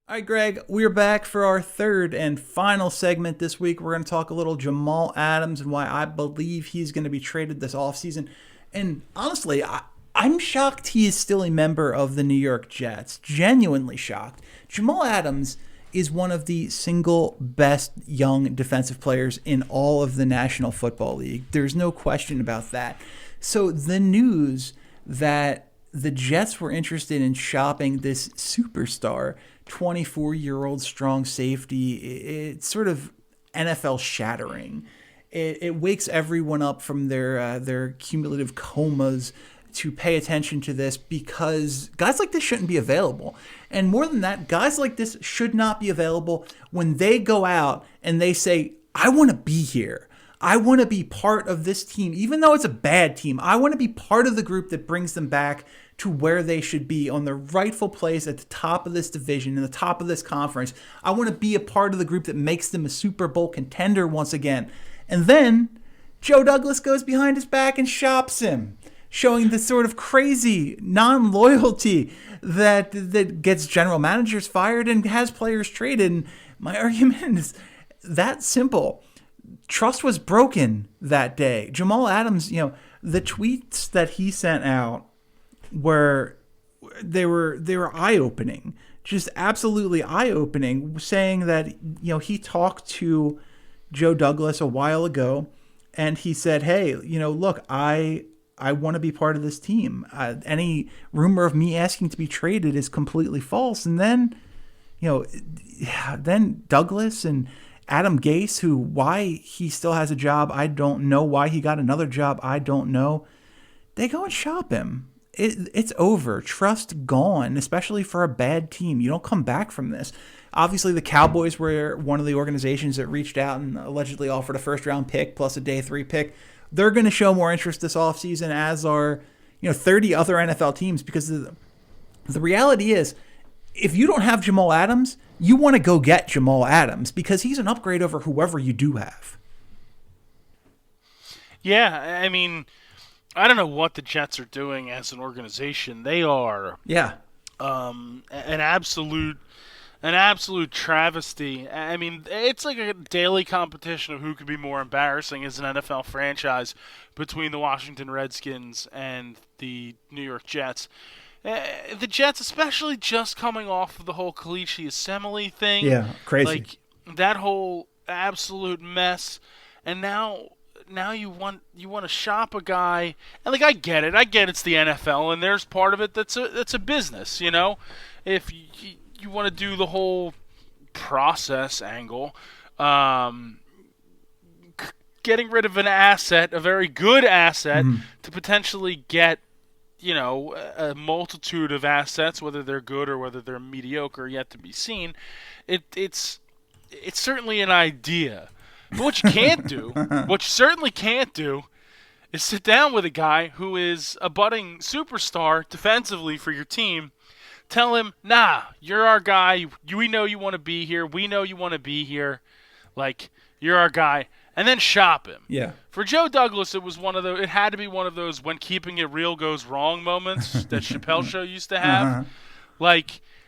All right, Greg, we're back for our third and final segment this week. We're going to talk a little Jamal Adams and why I believe he's going to be traded this offseason. And honestly, I'm shocked he is still a member of the New York Jets. Genuinely shocked. Jamal Adams is one of the single best young defensive players in all of the National Football League. There's no question about that. So the news that the Jets were interested in shopping this superstar, 24-year-old strong safety, it's sort of NFL shattering. It wakes everyone up from their cumulative comas to pay attention to this because guys like this shouldn't be available. And more than that, guys like this should not be available when they go out and they say, I want to be here. I want to be part of this team. Even though it's a bad team, I want to be part of the group that brings them back to where they should be, on the rightful place at the top of this division, in the top of this conference. I want to be a part of the group that makes them a Super Bowl contender once again. And then Joe Douglas goes behind his back and shops him, showing the sort of crazy non-loyalty that gets general managers fired and has players traded. And my argument is that simple. Trust was broken that day. Jamal Adams, the tweets that he sent out they were eye-opening, just absolutely eye-opening, saying that he talked to Joe Douglas a while ago, and he said, "Hey, look, I want to be part of this team. Any rumor of me asking to be traded is completely false." And then, then Douglas and Adam Gase, why he still has a job, I don't know. Why he got another job, I don't know. They go and shop him. It's over. Trust gone, especially for a bad team. You don't come back from this. Obviously, the Cowboys were one of the organizations that reached out and allegedly offered a first-round pick plus a day 3 pick. They're going to show more interest this offseason, as are 30 other NFL teams, because the reality is, if you don't have Jamal Adams, you want to go get Jamal Adams because he's an upgrade over whoever you do have. Yeah, I mean, I don't know what the Jets are doing as an organization. They are an absolute travesty. I mean, it's like a daily competition of who could be more embarrassing as an NFL franchise between the Washington Redskins and the New York Jets. The Jets, especially just coming off of the whole Kalichi Assembly thing. Yeah, crazy. Like, that whole absolute mess. And now you want to shop a guy, and I get it it's the NFL, and there's part of it that's a business, if you want to do the whole process angle, getting rid of an asset, a very good asset, to potentially get a multitude of assets, whether they're good or whether they're mediocre, yet to be seen. It's certainly an idea. But what you can't do, what you certainly can't do, is sit down with a guy who is a budding superstar defensively for your team. Tell him, nah, you're our guy. We know you want to be here. We know you want to be here. You're our guy. And then shop him. Yeah. For Joe Douglas, it had to be one of those when keeping it real goes wrong moments that Chappelle Show used to have.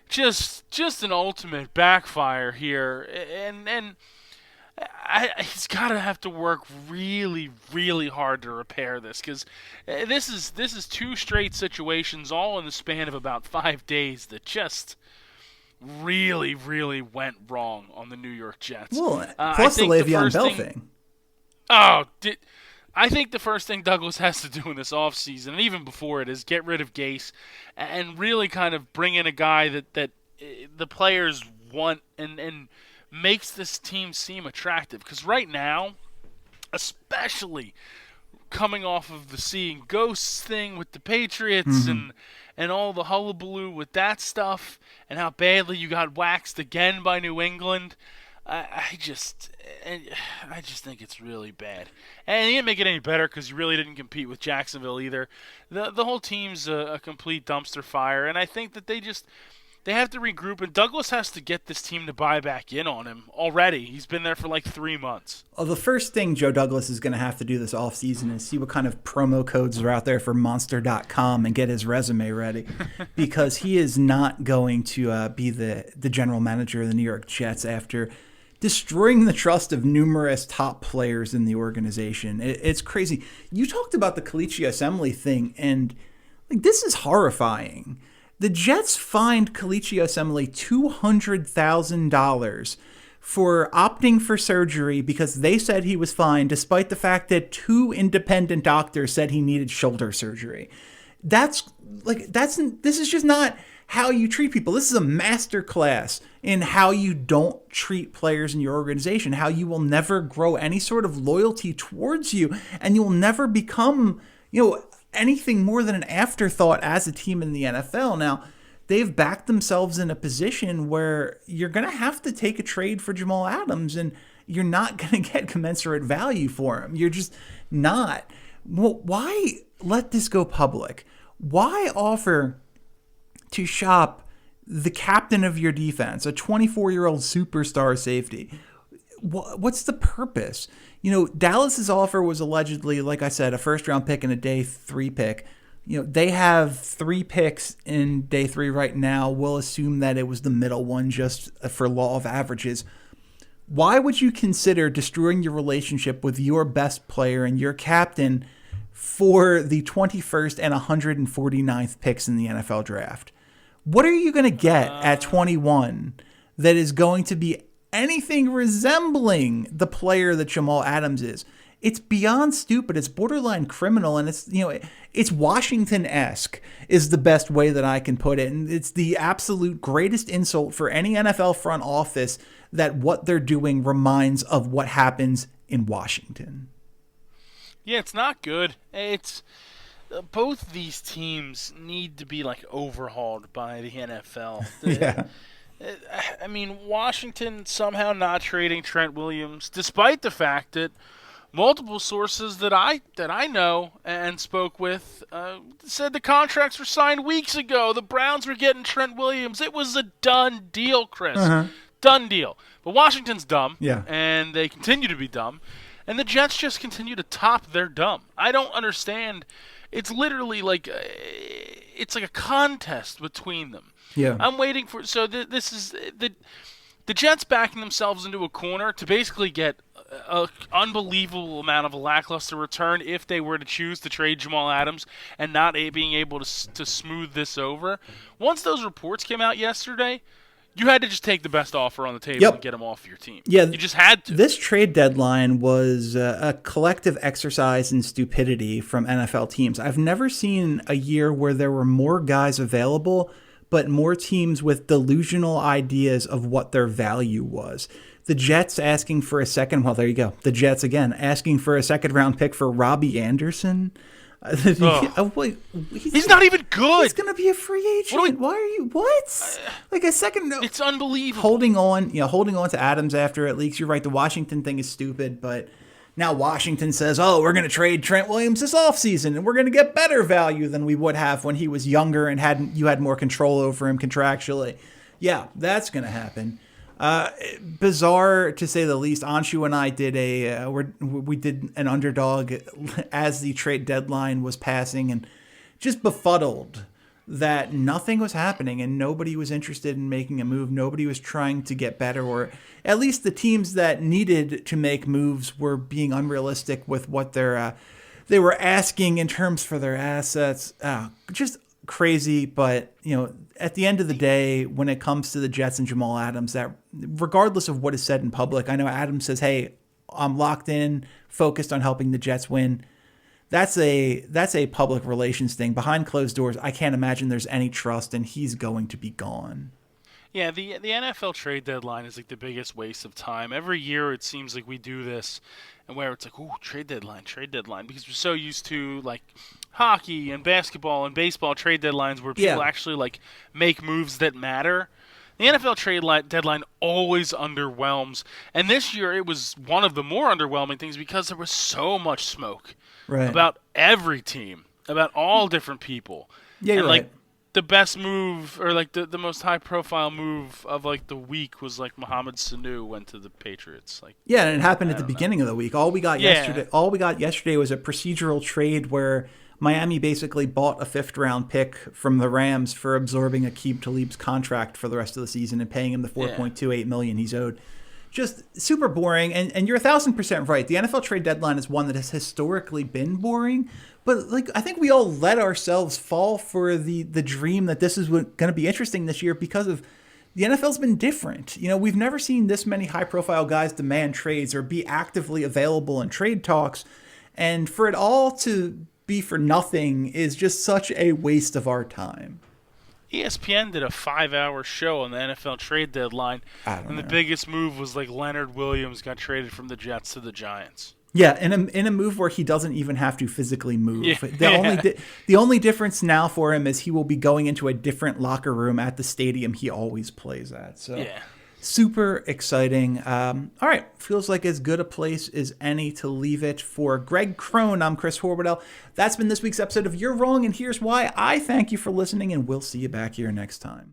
Just an ultimate backfire here. And he's got to have to work really, really hard to repair this, because this is 2 straight situations all in the span of about 5 days that just really, really went wrong on the New York Jets. Well, plus the Le'Veon Bell thing. I think the first thing Douglas has to do in this offseason, and even before it, is get rid of Gase and really kind of bring in a guy that the players want and makes this team seem attractive. Because right now, especially coming off of the seeing ghosts thing with the Patriots and all the hullabaloo with that stuff and how badly you got waxed again by New England, I just think it's really bad. And he didn't make it any better because you really didn't compete with Jacksonville either. The whole team's a complete dumpster fire, and I think that They have to regroup, and Douglas has to get this team to buy back in on him already. He's been there for like 3 months. Well, the first thing Joe Douglas is going to have to do this offseason is see what kind of promo codes are out there for Monster.com and get his resume ready, because he is not going to be the general manager of the New York Jets after destroying the trust of numerous top players in the organization. It's crazy. You talked about the Kalichi Assembly thing, and like, this is horrifying. The Jets fined Kalichi Assembly $200,000 for opting for surgery because they said he was fine, despite the fact that 2 independent doctors said he needed shoulder surgery. This is just not how you treat people. This is a master class in how you don't treat players in your organization, how you will never grow any sort of loyalty towards you, and you will never become, anything more than an afterthought as a team in the NFL. Now, they've backed themselves in a position where you're going to have to take a trade for Jamal Adams, and you're not going to get commensurate value for him. You're just not. Well, why let this go public? Why offer to shop the captain of your defense, a 24-year-old superstar safety? What's the purpose? Dallas's offer was allegedly, like I said, a first-round pick and a day 3 pick. They have 3 picks in day 3 right now. We'll assume that it was the middle one just for law of averages. Why would you consider destroying your relationship with your best player and your captain for the 21st and 149th picks in the NFL draft? What are you going to get at 21 that is going to be anything resembling the player that Jamal Adams is? It's beyond stupid. It's borderline criminal, and it's Washington-esque is the best way that I can put it. And it's the absolute greatest insult for any NFL front office that what they're doing reminds of what happens in Washington. Yeah, it's not good. It's both these teams need to be overhauled by the NFL. Yeah. I mean, Washington somehow not trading Trent Williams, despite the fact that multiple sources that I know and spoke with said the contracts were signed weeks ago. The Browns were getting Trent Williams. It was a done deal, Chris. Done deal. But Washington's dumb, and they continue to be dumb, and the Jets just continue to top their dumb. I don't understand. It's literally it's like a contest between them. Yeah, I'm waiting for. So this is the Jets backing themselves into a corner to basically get an unbelievable amount of a lackluster return if they were to choose to trade Jamal Adams and not being able to smooth this over. Once those reports came out yesterday, you had to just take the best offer on the table and get him off your team. Yeah, you just had to. This trade deadline was a collective exercise in stupidity from NFL teams. I've never seen a year where there were more guys available, but more teams with delusional ideas of what their value was. The Jets asking for a second. Well, there you go. The Jets again asking for a second-round pick for Robbie Anderson. He's not even good. He's going to be a free agent. Why are you like a second? It's unbelievable. Holding on to Adams after it leaks. You're right. The Washington thing is stupid, but now Washington says, "Oh, we're going to trade Trent Williams this offseason, and we're going to get better value than we would have when he was younger and you had more control over him contractually." Yeah, that's going to happen. Bizarre to say the least. Anshu and I did we did an Underdog as the trade deadline was passing, and just befuddled that nothing was happening and nobody was interested in making a move. Nobody was trying to get better, or at least the teams that needed to make moves were being unrealistic with what they were asking in terms for their assets. Just crazy, but at the end of the day, when it comes to the Jets and Jamal Adams, that regardless of what is said in public, I know Adams says, "Hey, I'm locked in, focused on helping the Jets win." That's a public relations thing. Behind closed doors, I can't imagine there's any trust, and he's going to be gone. Yeah, the NFL trade deadline is the biggest waste of time. Every year it seems like we do this, and where it's ooh, trade deadline, because we're so used to hockey and basketball and baseball trade deadlines where people actually make moves that matter. The NFL trade deadline always underwhelms, and this year it was one of the more underwhelming things because there was so much smoke about every team, about all different people. Yeah, you're right. the best move, or like the most high profile move of like the week was like Mohamed Sanu went to the Patriots. Like, Yeah, and it happened I at the don't know. beginning of the week. All we got yesterday was a procedural trade where Miami basically bought a 5th-round pick from the Rams for absorbing Aqib Talib's contract for the rest of the season and paying him the $4.28 million he's owed. Just super boring, and you're 1,000% right. The NFL trade deadline is one that has historically been boring, but like I think we all let ourselves fall for the dream that this is going to be interesting this year because of the NFL's been different. You know, we've never seen this many high-profile guys demand trades or be actively available in trade talks, and for it all to be for nothing is just such a waste of our time. ESPN did a 5-hour show on the NFL trade deadline, and the biggest move was like Leonard Williams got traded from the Jets to the Giants. Yeah, in a move where he doesn't even have to physically move. Yeah. The only difference now for him is he will be going into a different locker room at the stadium he always plays at. So Yeah. super exciting. All right, feels like as good a place as any to leave it. For Greg Cone, I'm Chris Horwedel. That's been this week's episode of You're Wrong and Here's Why. I thank you for listening, and we'll see you back here next time.